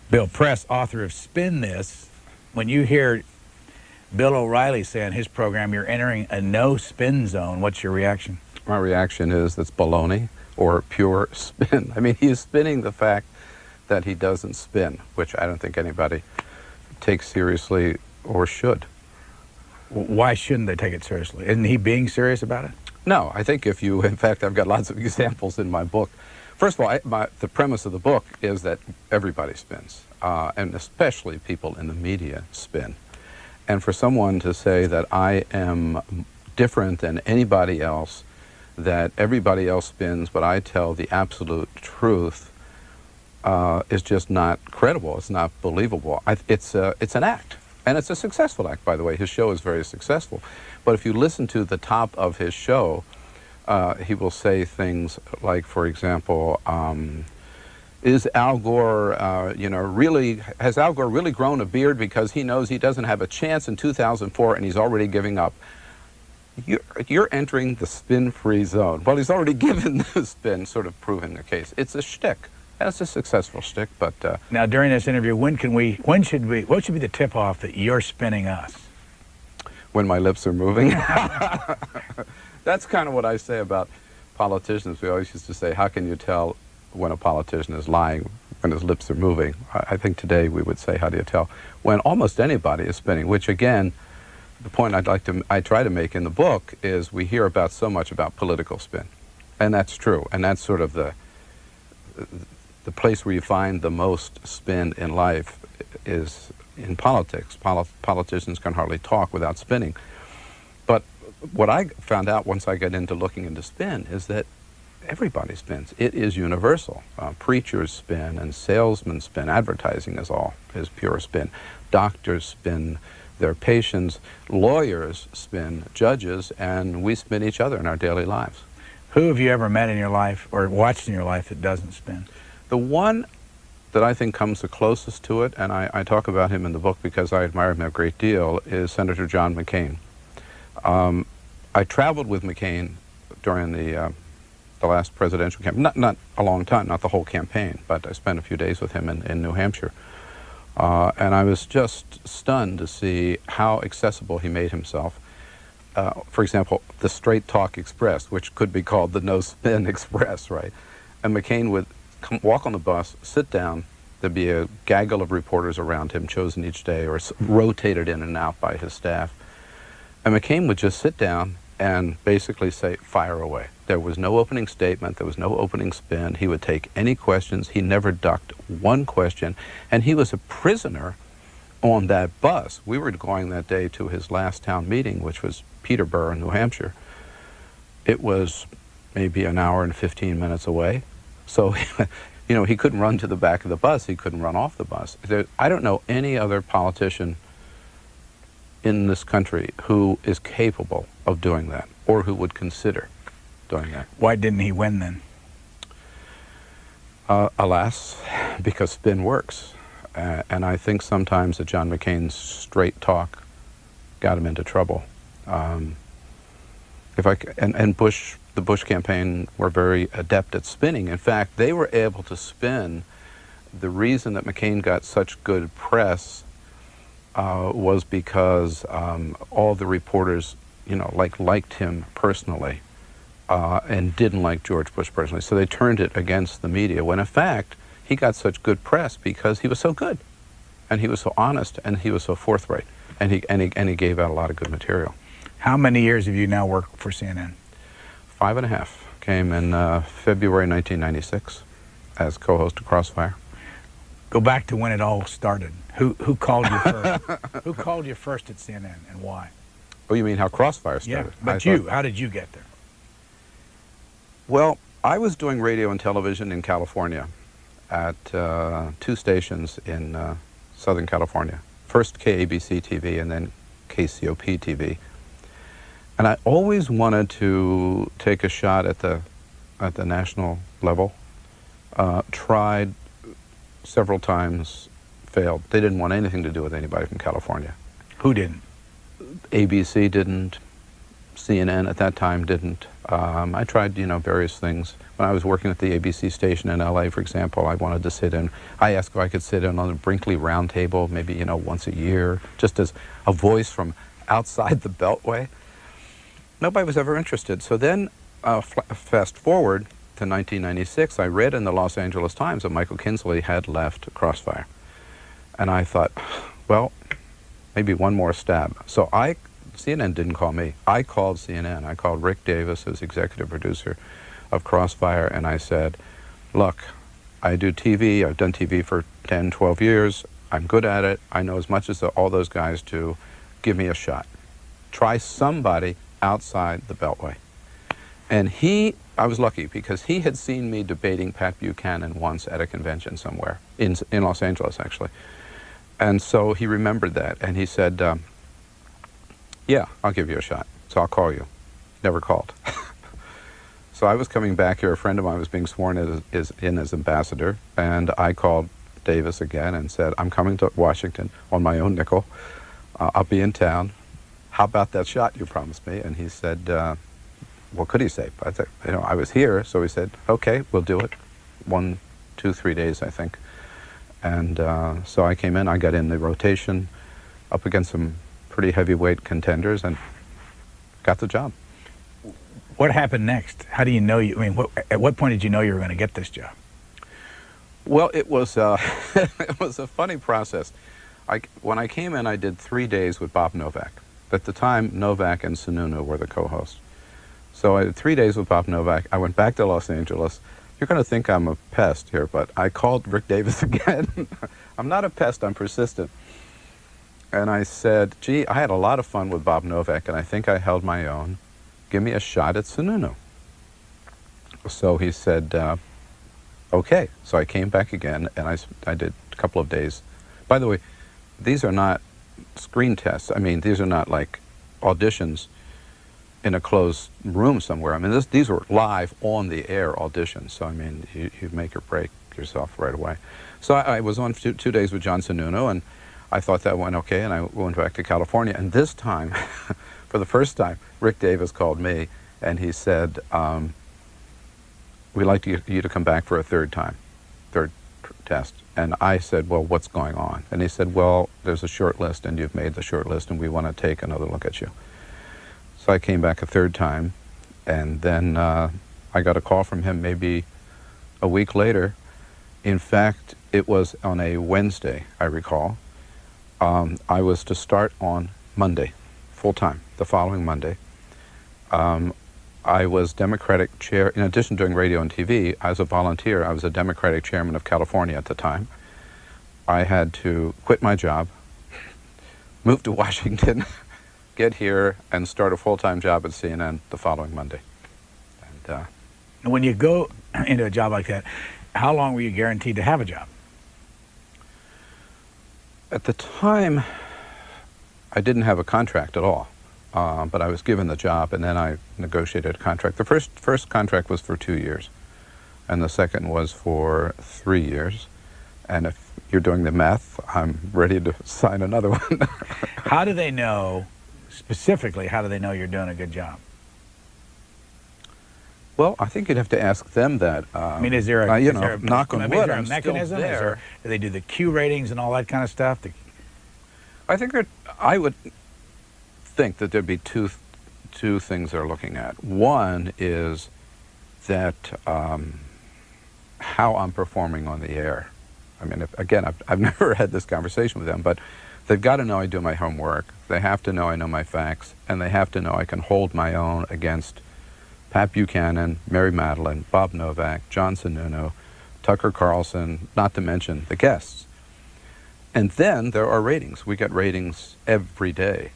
Bill Press, author of Spin This, when you hear Bill O'Reilly say on his program you're entering a no-spin zone, what's your reaction? My reaction is that's baloney or pure spin. I mean, he's spinning the fact that he doesn't spin, which I don't think anybody takes seriously or should. Why shouldn't they take it seriously? Isn't he being serious about it? No, I think if you, in fact, I've got lots of examples in my book. First of all, the premise of the book is that everybody spins, and especially people in the media spin. And for someone to say that I am different than anybody else, that everybody else spins, but I tell the absolute truth, is just not credible. It's not believable. It's an act, and it's a successful act, by the way. His show is very successful. But if you listen to the top of his show, he will say things like, for example, is Al Gore, has Al Gore really grown a beard because he knows he doesn't have a chance in 2004 and he's already giving up? You're entering the spin-free zone. Well, he's already given the spin, sort of proving the case. It's a shtick. And it's a successful shtick, but... Now, during this interview, what should be the tip-off that you're spinning us? When my lips are moving. That's kind of what I say about politicians. We always used to say, how can you tell when a politician is lying when his lips are moving? I think today we would say, how do you tell when almost anybody is spinning? Which again, the point I try to make in the book is we hear about so much about political spin, and that's true, and that's sort of the place where you find the most spin in life is in politics. Politicians can hardly talk without spinning. But what I found out once I got into looking into spin is that everybody spins. It is universal. Preachers spin and salesmen spin. Advertising is pure spin. Doctors spin their patients. Lawyers spin judges, and we spin each other in our daily lives. Who have you ever met in your life or watched in your life that doesn't spin? The one that I think comes the closest to it, and I talk about him in the book because I admire him a great deal, is Senator John McCain. I traveled with McCain during the last presidential campaign, not a long time, not the whole campaign, but I spent a few days with him in New Hampshire. And I was just stunned to see how accessible he made himself. For example, the Straight Talk Express, which could be called the No Spin Express, right? And McCain would walk on the bus, sit down, there'd be a gaggle of reporters around him, chosen each day or rotated in and out by his staff. And McCain would just sit down and basically say, fire away. There was no opening statement, there was no opening spin. He would take any questions. He never ducked one question. And he was a prisoner on that bus. We were going that day to his last town meeting, which was Peterborough, New Hampshire. It was maybe an hour and 15 minutes away. So, you know, he couldn't run to the back of the bus. He couldn't run off the bus. I don't know any other politician in this country who is capable of doing that or who would consider doing that. Why didn't he win then? Alas, because spin works. And I think sometimes that John McCain's straight talk got him into trouble. The Bush campaign were very adept at spinning. In fact, they were able to spin. The reason that McCain got such good press was because all the reporters, liked him personally and didn't like George Bush personally. So they turned it against the media, when in fact, he got such good press because he was so good, and he was so honest, and he was so forthright, and he gave out a lot of good material. How many years have you now worked for CNN? 5.5. Came in February 1996 as co-host of Crossfire. Go back to when it all started. Who called you first? Who called you first at CNN, and why? Oh, you mean how Crossfire started? Yeah, but how did you get there? Well, I was doing radio and television in California at 2 stations in Southern California. First KABC TV and then KCOP TV. And I always wanted to take a shot at the national level. Tried several times, failed. They didn't want anything to do with anybody from California. Who didn't? ABC didn't. CNN at that time didn't. I tried, various things. When I was working at the ABC station in LA, for example, I wanted to sit in. I asked if I could sit in on the Brinkley Round Table, maybe, once a year, just as a voice from outside the Beltway. Nobody was ever interested. So then, fast forward to 1996, I read in the Los Angeles Times that Michael Kinsley had left Crossfire. And I thought, well, maybe one more stab. So CNN didn't call me. I called CNN. I called Rick Davis, who's executive producer of Crossfire, and I said, look, I do TV. I've done TV for 10, 12 years. I'm good at it. I know as much as all those guys do. Give me a shot. Try somebody outside the Beltway. And I was lucky because he had seen me debating Pat Buchanan once at a convention somewhere, in Los Angeles, actually. And so he remembered that, and he said, yeah, I'll give you a shot, so I'll call you. Never called. So I was coming back here. A friend of mine was being sworn in as ambassador, and I called Davis again and said, I'm coming to Washington on my own nickel. I'll be in town. How about that shot you promised me? And he said, what could he say? I said, I was here, so he said, okay, we'll do it. 1, 2, 3 days, I think. And so I came in, I got in the rotation up against some pretty heavyweight contenders and got the job. What happened next? How do you know at what point did you know you were going to get this job? Well, it was it was a funny process. When I came in, I did 3 days with Bob Novak. At the time, Novak and Sununu were the co-hosts. So I did 3 days with Bob Novak. I went back to Los Angeles. You're going to think I'm a pest here, but I called Rick Davis again. I'm not a pest, I'm persistent. And I said, gee, I had a lot of fun with Bob Novak, and I think I held my own. Give me a shot at Sununu. So he said, okay. So I came back again, and I did a couple of days. By the way, these are not screen tests. I mean, these are not like auditions in a closed room somewhere. I mean, these were live on the air auditions. So, I mean, you make or break yourself right away. So I was on 2 days with John Sununu, and I thought that went okay, and I went back to California. And this time, for the first time, Rick Davis called me, and he said, we'd like you to come back for a third test. And I said, well, what's going on? And he said, well, there's a short list, and you've made the short list, and we want to take another look at you. So I came back a third time, and then I got a call from him maybe a week later. In fact, it was on a Wednesday, I recall. I was to start on Monday, full-time, the following Monday. I was Democratic chair, in addition to doing radio and TV, as a volunteer, I was a Democratic chairman of California at the time. I had to quit my job, move to Washington, get here, and start a full-time job at CNN the following Monday. And when you go into a job like that, how long were you guaranteed to have a job? At the time, I didn't have a contract at all. But I was given the job, and then I negotiated a contract. The first contract was for 2 years, and the second was for 3 years. And if you're doing the math, I'm ready to sign another one. How do they know, specifically, how do they know you're doing a good job? Well, I think you'd have to ask them that. I mean, is there a, knock on wood, I'm mechanism? still there. Do they do the Q ratings and all that kind of stuff? I think I would think that there'd be two things they're looking at. One is that how I'm performing on the air. I mean, I've never had this conversation with them, but they've got to know I do my homework. They have to know I know my facts, and they have to know I can hold my own against Pat Buchanan, Mary Madeline, Bob Novak, John Sununu, Tucker Carlson, not to mention the guests. And then there are ratings. We get ratings every day.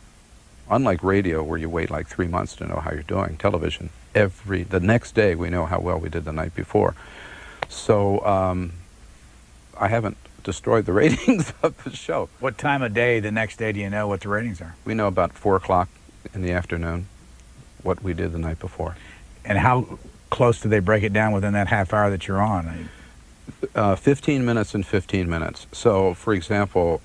Unlike radio, where you wait like 3 months to know how you're doing, television, the next day we know how well we did the night before. So I haven't destroyed the ratings of the show. What time of day the next day do you know what the ratings are? We know about 4 o'clock in the afternoon what we did the night before. And how close do they break it down within that half hour that you're on? 15 minutes and 15 minutes. So, for example,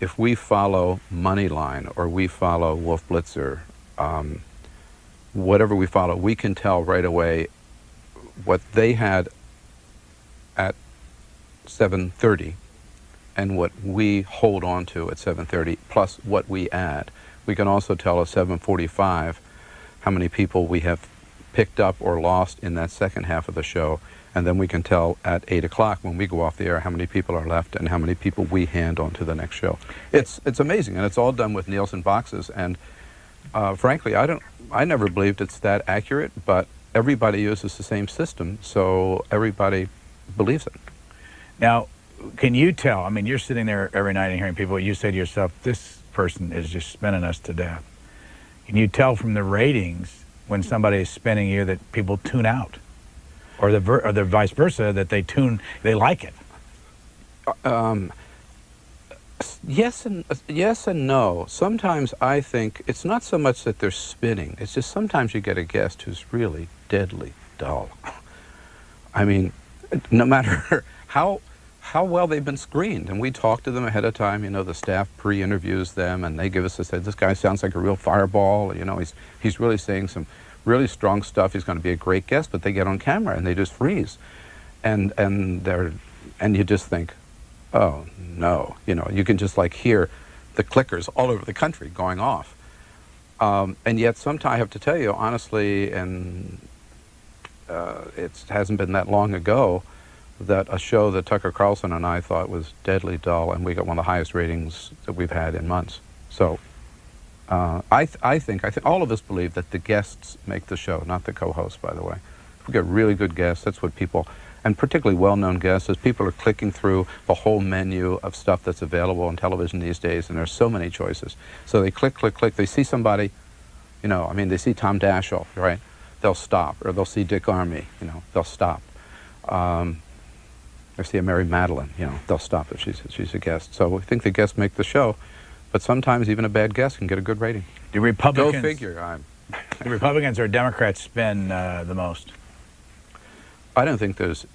if we follow Moneyline or we follow Wolf Blitzer, whatever we follow, we can tell right away what they had at 7:30 and what we hold on to at 7:30, plus what we add. We can also tell at 7:45 how many people we have picked up or lost in that second half of the show, and then we can tell at 8 o'clock when we go off the air how many people are left and how many people we hand on to the next show. It's amazing, and it's all done with Nielsen boxes, and frankly, I never believed it's that accurate, but everybody uses the same system, so everybody believes it. Now, can you tell, I mean, you're sitting there every night and hearing people, you say to yourself, this person is just spinning us to death. Can you tell from the ratings when somebody is spinning you that people tune out? Or the vice versa, that they like it? Yes and no. Sometimes I think it's not so much that they're spinning, it's just sometimes you get a guest who's really deadly dull. I mean, no matter how well they've been screened, and we talk to them ahead of time, you know, the staff pre-interviews them and they give us this guy sounds like a real fireball, you know, he's really saying some really strong stuff, he's going to be a great guest, but they get on camera and they just freeze. And you just think, oh no, you know, you can just like hear the clickers all over the country going off. And yet sometimes I have to tell you, honestly, and it hasn't been that long ago, that a show that Tucker Carlson and I thought was deadly dull, and we got one of the highest ratings that we've had in months. So I think all of us believe that the guests make the show, not the co-hosts, by the way. If we get really good guests, that's what people, and particularly well-known guests, as people are clicking through the whole menu of stuff that's available on television these days, and there's so many choices. So they click, they see somebody, you know, I mean, they see Tom Daschle, right? They'll stop. Or they'll see Dick Armey, you know, they'll stop. They see a Mary Madeline, you know, they'll stop if she's a guest. So we think the guests make the show, but sometimes even a bad guest can get a good rating. Do Republicans, go figure. Do Republicans or Democrats spin the most? I don't think there's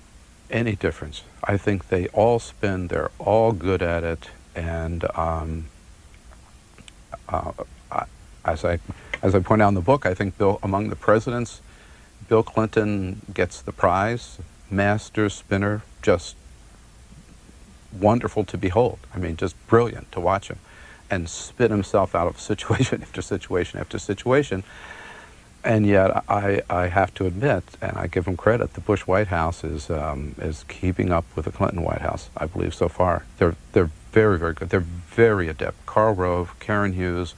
any difference. I think they all spin, they're all good at it, and as I point out in the book, I think among the presidents, Bill Clinton gets the prize. Master spinner, just wonderful to behold. I mean, just brilliant to watch him, and spin himself out of situation after situation after situation. And yet, I have to admit, and I give him credit, the Bush White House is keeping up with the Clinton White House, I believe, so far. They're very, very good. They're very adept. Karl Rove, Karen Hughes,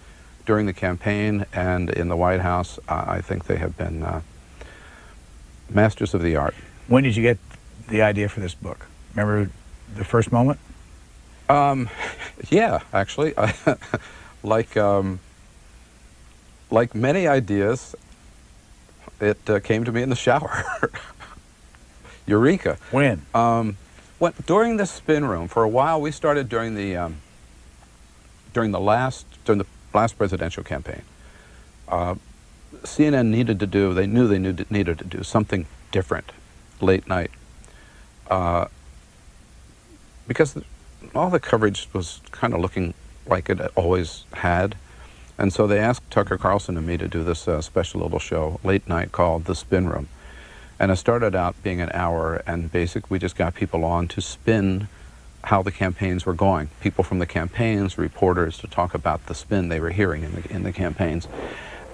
during the campaign and in the White House, I think they have been masters of the art. When did you get the idea for this book? Remember the first moment? Yeah, actually, like many ideas, it came to me in the shower. Eureka! When? During the spin room. For a while, we started during the last presidential campaign. CNN needed to do something different. Late night, because all the coverage was kind of looking like it always had, and so they asked Tucker Carlson and me to do this special little show late night called The Spin Room, and it started out being an hour, and basically we just got people on to spin how the campaigns were going, people from the campaigns, reporters, to talk about the spin they were hearing in the campaigns,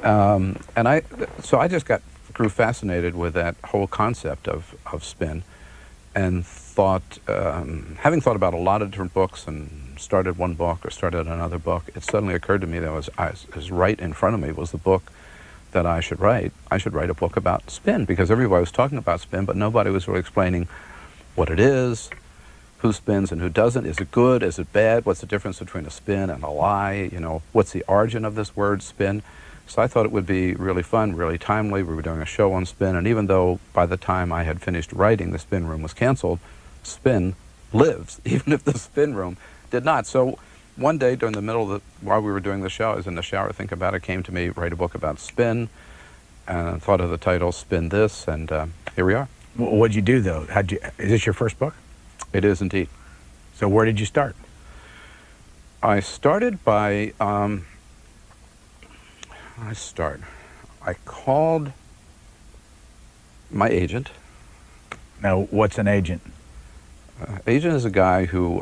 and I just grew fascinated with that whole concept of spin, and thought, having thought about a lot of different books and started one book or started another book, it suddenly occurred to me that was right in front of me was the book that I should write. I should write a book about spin, because everybody was talking about spin, but nobody was really explaining what it is, who spins and who doesn't. Is it good? Is it bad? What's the difference between a spin and a lie? You know, what's the origin of this word spin? So I thought it would be really fun, really timely. We were doing a show on spin, and even though by the time I had finished writing, the spin room was canceled, spin lives, even if the spin room did not. So one day during the middle of while we were doing the show, I was in the shower thinking about it, came to me, write a book about spin, and I thought of the title, Spin This, and here we are. What'd you do, though? Is this your first book? It is indeed. So where did you start? I started by, I called my agent. Now, what's an agent? Agent is a guy who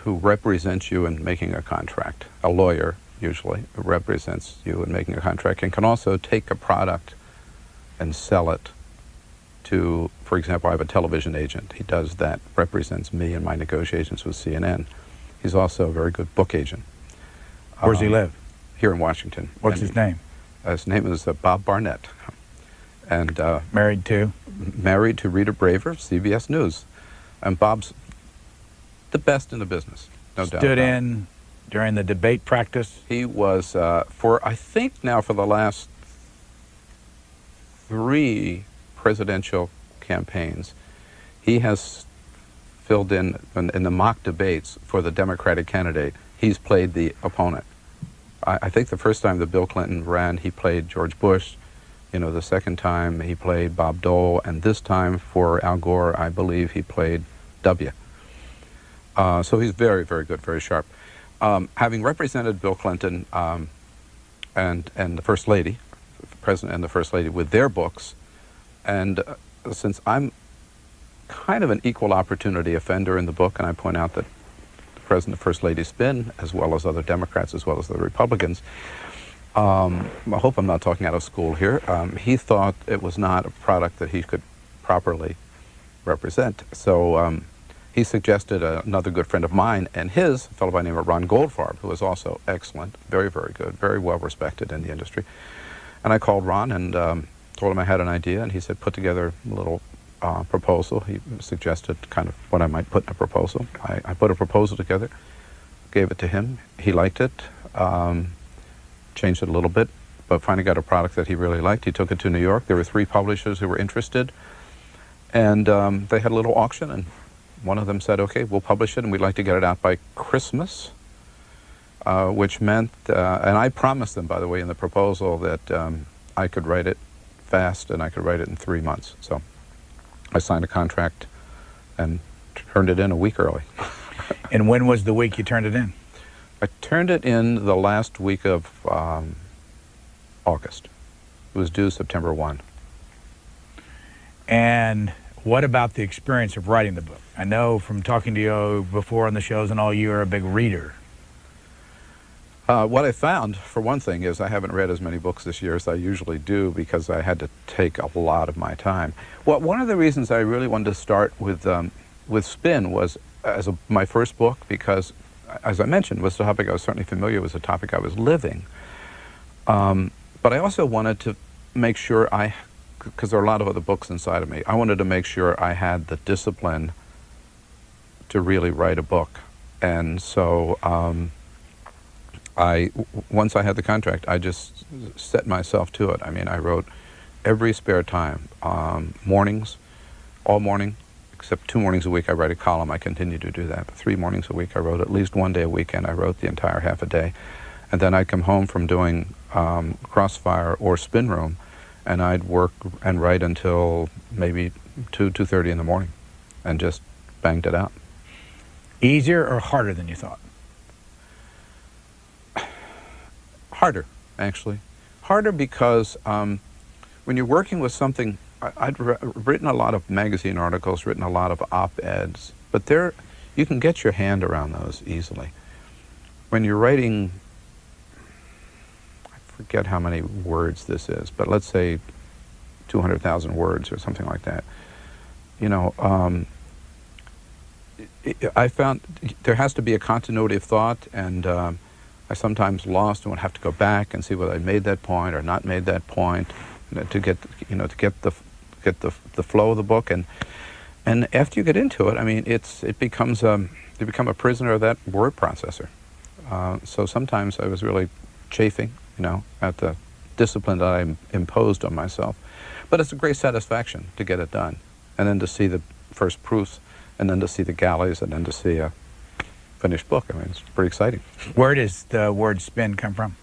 represents you in making a contract. A lawyer, usually, who represents you in making a contract and can also take a product and sell it to, for example, I have a television agent. He does that, represents me in my negotiations with CNN. He's also a very good book agent. Where does he live? Here in Washington. What's his name? His name is Bob Barnett. And married to? Married to Rita Braver, CBS News. And Bob's the best in the business, no doubt. Stood in during the debate practice? He was, I think now for the last 3 presidential campaigns, he has filled in the mock debates for the Democratic candidate. He's played the opponent. I think the first time that Bill Clinton ran, he played George Bush. You know, the second time he played Bob Dole, and this time for Al Gore, I believe he played W. So he's very, very good, very sharp. Having represented Bill Clinton and the First Lady, the President and the First Lady with their books, and since I'm kind of an equal opportunity offender in the book, and I point out that the President and First Lady spin, as well as other Democrats, as well as the Republicans, I hope I'm not talking out of school here. He thought it was not a product that he could properly represent. So he suggested another good friend of mine and his, a fellow by the name of Ron Goldfarb, who was also excellent, very, very good, very well respected in the industry. And I called Ron and told him I had an idea, and he said, put together a little proposal. He suggested kind of what I might put in a proposal. I put a proposal together, gave it to him. He liked it. Changed it a little bit, but finally got a product that he really liked. He took it to New York. There were 3 publishers who were interested, and they had a little auction, and one of them said, okay, we'll publish it, and we'd like to get it out by Christmas, which meant, and I promised them, by the way, in the proposal that I could write it fast, and I could write it in 3 months. So I signed a contract and turned it in a week early. And when was the week you turned it in? I turned it in the last week of August. It was due September 1. And what about the experience of writing the book? I know from talking to you before on the shows and all, you're a big reader. What I found, for one thing, is I haven't read as many books this year as I usually do because I had to take a lot of my time. Well, one of the reasons I really wanted to start with Spin was as my first book because, as I mentioned, was the topic I was certainly familiar with, the topic I was living. But I also wanted to make sure because there are a lot of other books inside of me, I wanted to make sure I had the discipline to really write a book. And so once I had the contract, I just set myself to it. I mean, I wrote every spare time, mornings, all morning, except 2 mornings a week I write a column. I continue to do that. But 3 mornings a week I wrote at least 1 day a weekend. I wrote the entire half a day. And then I'd come home from doing Crossfire or Spin Room, and I'd work and write until maybe 2:30 in the morning and just banged it out. Easier or harder than you thought? Harder, actually. Harder because when you're working with something, I'd written a lot of magazine articles, written a lot of op-eds, but you can get your hand around those easily. When you're writing, I forget how many words this is, but let's say 200,000 words or something like that. You know, I found there has to be a continuity of thought, and I sometimes lost and would have to go back and see whether I made that point or not made that point to get the flow of the book. And after you get into it, I mean, you become a prisoner of that word processor. So sometimes I was really chafing, at the discipline that I imposed on myself. But it's a great satisfaction to get it done, and then to see the first proofs, and then to see the galleys, and then to see a finished book. I mean, it's pretty exciting. Where does the word spin come from?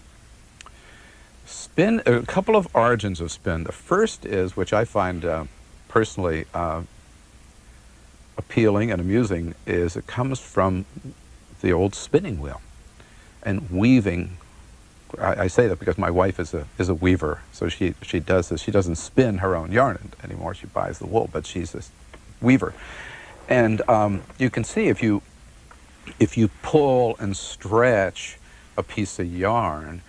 Spin, a couple of origins of spin. The first is, which I find personally appealing and amusing, is it comes from the old spinning wheel and weaving I say that because my wife is a weaver, so she does this. She doesn't spin her own yarn anymore. She buys the wool, but she's this weaver. And you can see if you pull and stretch a piece of yarn,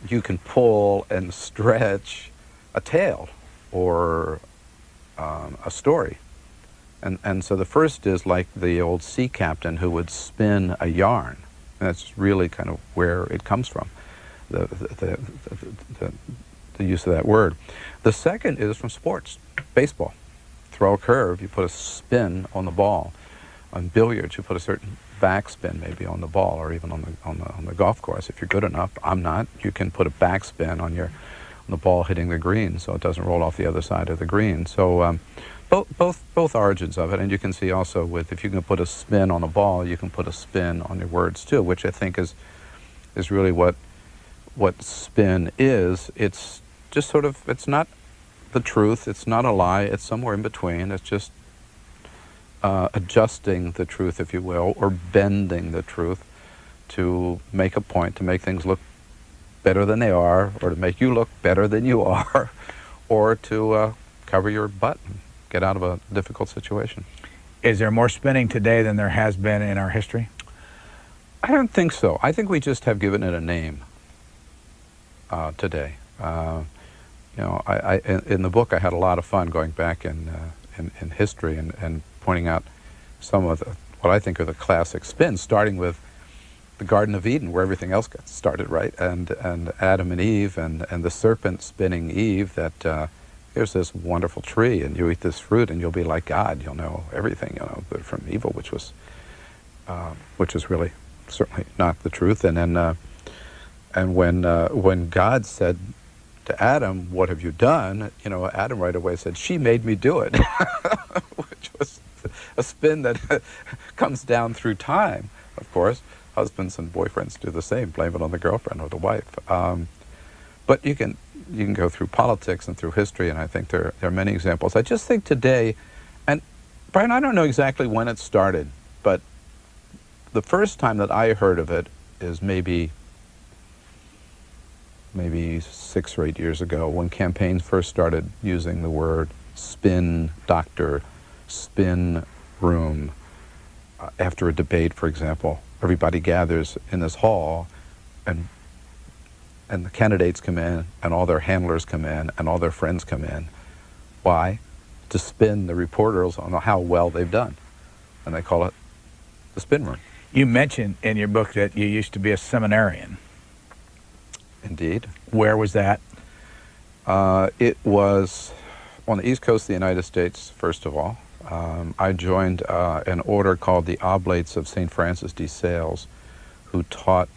you can pull and stretch a tale or a story. And so the first is like the old sea captain who would spin a yarn. And that's really kind of where it comes from, the use of that word. The second is from sports, baseball. Throw a curve, you put a spin on the ball. On billiards, you put a certain backspin maybe on the ball, or even on the golf course. If you're good enough, I'm not, you can put a backspin on the ball hitting the green so it doesn't roll off the other side of the green. So both origins of it, and you can see also with, if you can put a spin on a ball, you can put a spin on your words too, which I think is really what spin is. It's just sort of, it's not the truth, it's not a lie, it's somewhere in between. It's just adjusting the truth, if you will, or bending the truth to make a point, to make things look better than they are, or to make you look better than you are, or to cover your butt and get out of a difficult situation. Is there more spinning today than there has been in our history? I don't think so. I think we just have given it a name today. You know, in the book I had a lot of fun going back in history and pointing out some of what I think are the classic spins, starting with the Garden of Eden, where everything else got started, right? And Adam and Eve, and the serpent spinning Eve that here's this wonderful tree, and you eat this fruit, and you'll be like God. You'll know everything, you know, good from evil, which was really certainly not the truth. And then when God said to Adam, "What have you done?" You know, Adam right away said, "She made me do it," which was a spin that comes down through time. Of course, husbands and boyfriends do the same, blame it on the girlfriend or the wife. But you can go through politics and through history, and I think there are many examples. I just think today, and Brian, I don't know exactly when it started, but the first time that I heard of it is maybe 6 or 8 years ago, when campaigns first started using the word spin doctor, spin room. After a debate, for example, everybody gathers in this hall, and the candidates come in, and all their handlers come in, and all their friends come in. Why? To spin the reporters on how well they've done. And they call it the spin room. You mentioned in your book that you used to be a seminarian. Indeed. Where was that? It was on the East Coast of the United States, first of all. I joined an order called the Oblates of St. Francis de Sales, who taught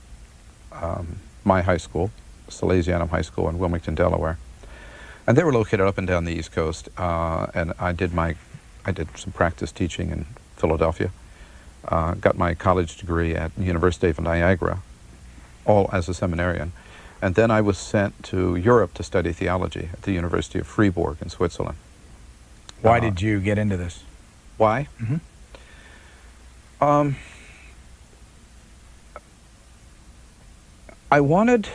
my high school, Salesianum High School in Wilmington, Delaware. And they were located up and down the East Coast. And I did some practice teaching in Philadelphia. Got my college degree at the University of Niagara, all as a seminarian. And then I was sent to Europe to study theology at the University of Fribourg in Switzerland. Why did you get into this? Why? Mm-hmm. I wanted,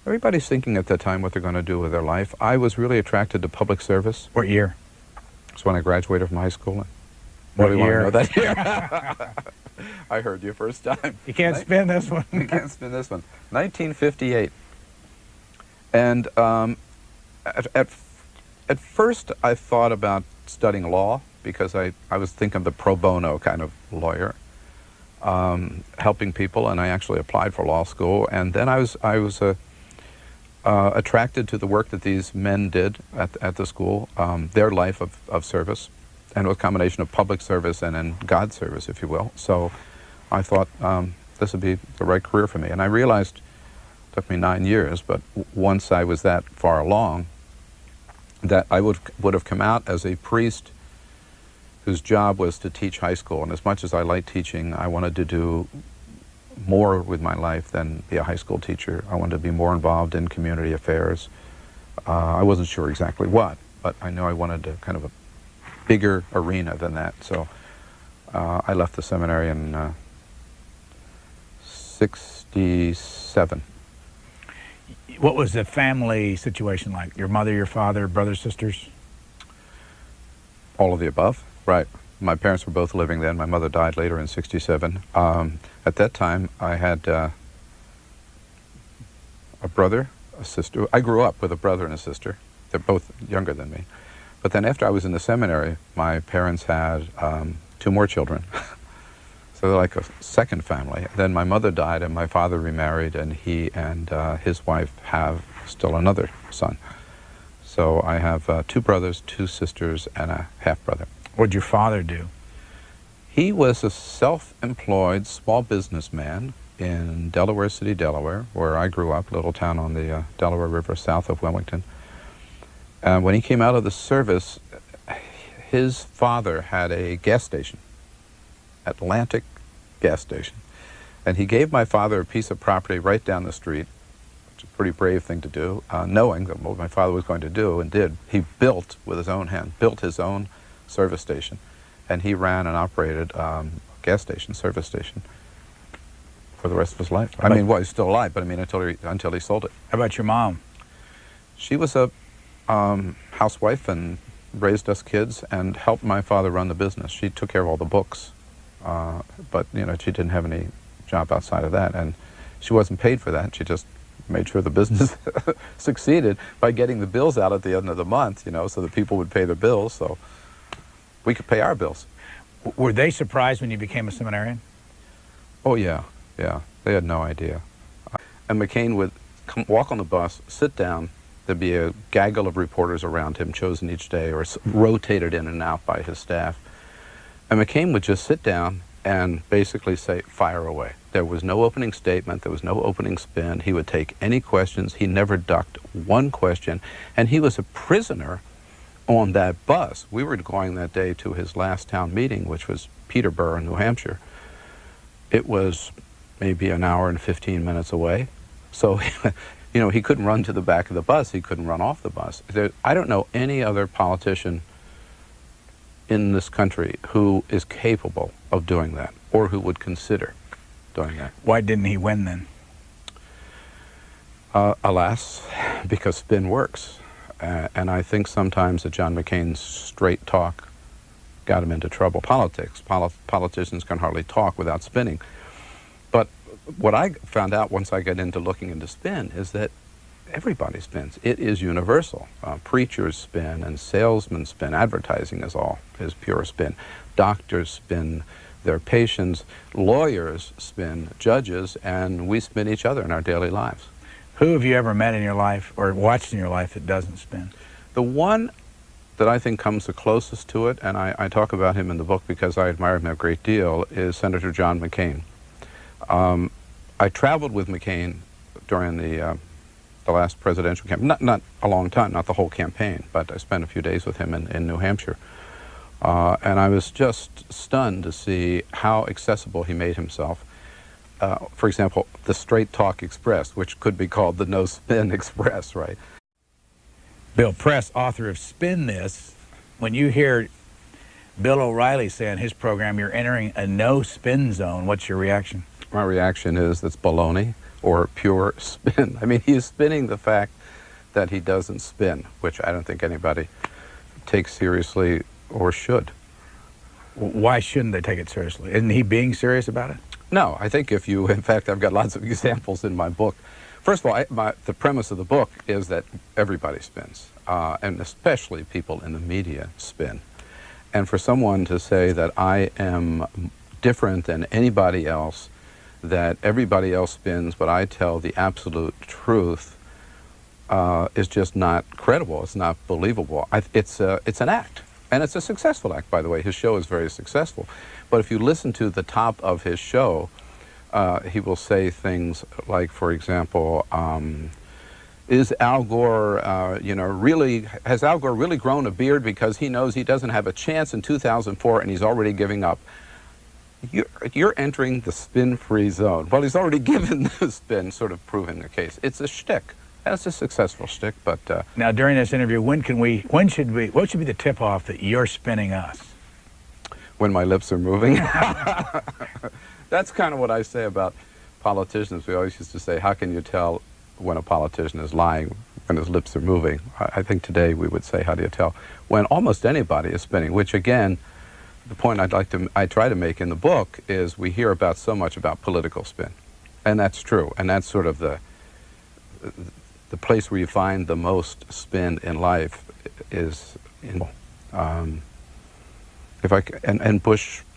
everybody's thinking at that time what they're going to do with their life. I was really attracted to public service. What year? It's when I graduated from high school. What year? Want to know that year? I heard you first time. You can't spin this one. You can't spin this one. 1958. And at first I thought about studying law, because I was thinking of the pro bono kind of lawyer, helping people, and I actually applied for law school. And then I was attracted to the work that these men did at the school, their life of service, and a combination of public service and God's service, if you will. So I thought this would be the right career for me. And I realized, it took me 9 years, but once I was that far along, that I would have come out as a priest whose job was to teach high school. And as much as I liked teaching, I wanted to do more with my life than be a high school teacher. I wanted to be more involved in community affairs. I wasn't sure exactly what, but I knew I wanted to kind of a bigger arena than that. So I left the seminary in 60 67. What was the family situation like? Your mother, your father, brothers, sisters? All of the above, right. My parents were both living then. My mother died later in 67. At that time, I had a brother, a sister. I grew up with a brother and a sister. They're both younger than me. But then after I was in the seminary, my parents had 2 more children. So they're like a second family. Then my mother died and my father remarried, and he and his wife have still another son. So I have 2 brothers, 2 sisters, and a half-brother. What'd your father do? He was a self-employed small businessman in Delaware City, Delaware, where I grew up, a little town on the Delaware River south of Wilmington. And when he came out of the service, his father had a gas station, Atlantic gas station. And he gave my father a piece of property right down the street, which is a pretty brave thing to do, knowing that what my father was going to do, and did. He built, with his own hand, built his own service station, and he ran and operated gas station, service station, for the rest of his life. I mean, well, he's still alive, but I mean, until he sold it. How about your mom? She was a housewife and raised us kids and helped my father run the business. She took care of all the books, but you know, she didn't have any job outside of that, and she wasn't paid for that. She just made sure the business succeeded by getting the bills out at the end of the month, you know, so that people would pay their bills, so we could pay our bills. Were they surprised when you became a seminarian? Oh yeah, yeah. They had no idea. And McCain would walk on the bus, sit down. There'd be a gaggle of reporters around him, chosen each day or rotated in and out by his staff. And McCain would just sit down and basically say, fire away. There was no opening statement. There was no opening spin. He would take any questions. He never ducked one question. And he was a prisoner on that bus. We were going that day to his last town meeting, which was Peterborough, New Hampshire. It was maybe an hour and 15 minutes away. So, you know, he couldn't run to the back of the bus. He couldn't run off the bus. I don't know any other politician in this country who is capable of doing that, or who would consider doing that. Why didn't he win then? Alas, because spin works. And I think sometimes that John McCain's straight talk got him into trouble. Politicians can hardly talk without spinning. But what I found out once I got into looking into spin is that everybody spins. It is universal. Preachers spin and salesmen spin. Advertising is pure spin. Doctors spin their patients. Lawyers spin judges, and we spin each other in our daily lives. Who have you ever met in your life or watched in your life that doesn't spin? The one that I think comes the closest to it, and I talk about him in the book because I admire him a great deal, is Senator John McCain. I traveled with McCain during the last presidential campaign, not a long time, not the whole campaign, but I spent a few days with him in New Hampshire. And I was just stunned to see how accessible he made himself. For example, the Straight Talk Express, which could be called the No Spin Express, right? Bill Press, author of Spin This, when you hear Bill O'Reilly say on his program you're entering a no spin zone, what's your reaction? My reaction is that's baloney or pure spin. I mean, he's spinning the fact that he doesn't spin, which I don't think anybody takes seriously or should. Why shouldn't they take it seriously? Isn't he being serious about it? No, I think if you, in fact, I've got lots of examples in my book. First of all, the premise of the book is that everybody spins, and especially people in the media spin. And for someone to say that I am different than anybody else, that everybody else spins, but I tell the absolute truth, is just not credible. It's not believable. It's an act, and it's a successful act, by the way. His show is very successful. But if you listen to the top of his show, he will say things like, for example, is Al Gore, has Al Gore really grown a beard because he knows he doesn't have a chance in 2004 and he's already giving up? You're entering the spin-free zone. Well, he's already given the spin, sort of proving the case. It's a shtick. And it's a successful shtick, but... Now, during this interview, what should be the tip-off that you're spinning us? When my lips are moving. That's kind of what I say about politicians, we always used to say, how can you tell when a politician is lying when his lips are moving? I think today we would say, how do you tell when almost anybody is spinning? Which again, the point I try to make in the book is we hear about so much about political spin, and that's true, and that's sort of the place where you find the most spin in life is in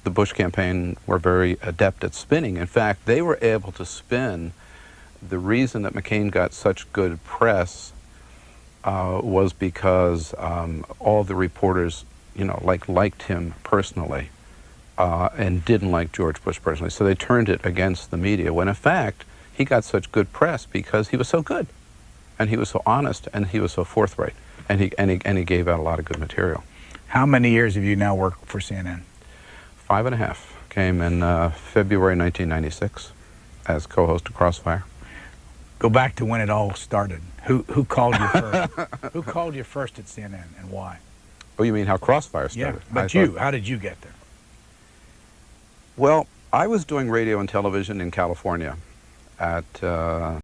the Bush campaign were very adept at spinning. In fact, they were able to spin. The reason that McCain got such good press was because all the reporters, liked him personally and didn't like George Bush personally. So they turned it against the media, when in fact, he got such good press because he was so good, and he was so honest, and he was so forthright, and he gave out a lot of good material. How many years have you now worked for CNN? 5.5. Came in February 1996 as co-host of Crossfire. Go back to when it all started. Who called you first? Who called you first at CNN, and why? Oh, you mean how Crossfire started? Yeah, but how did you get there? Well, I was doing radio and television in California at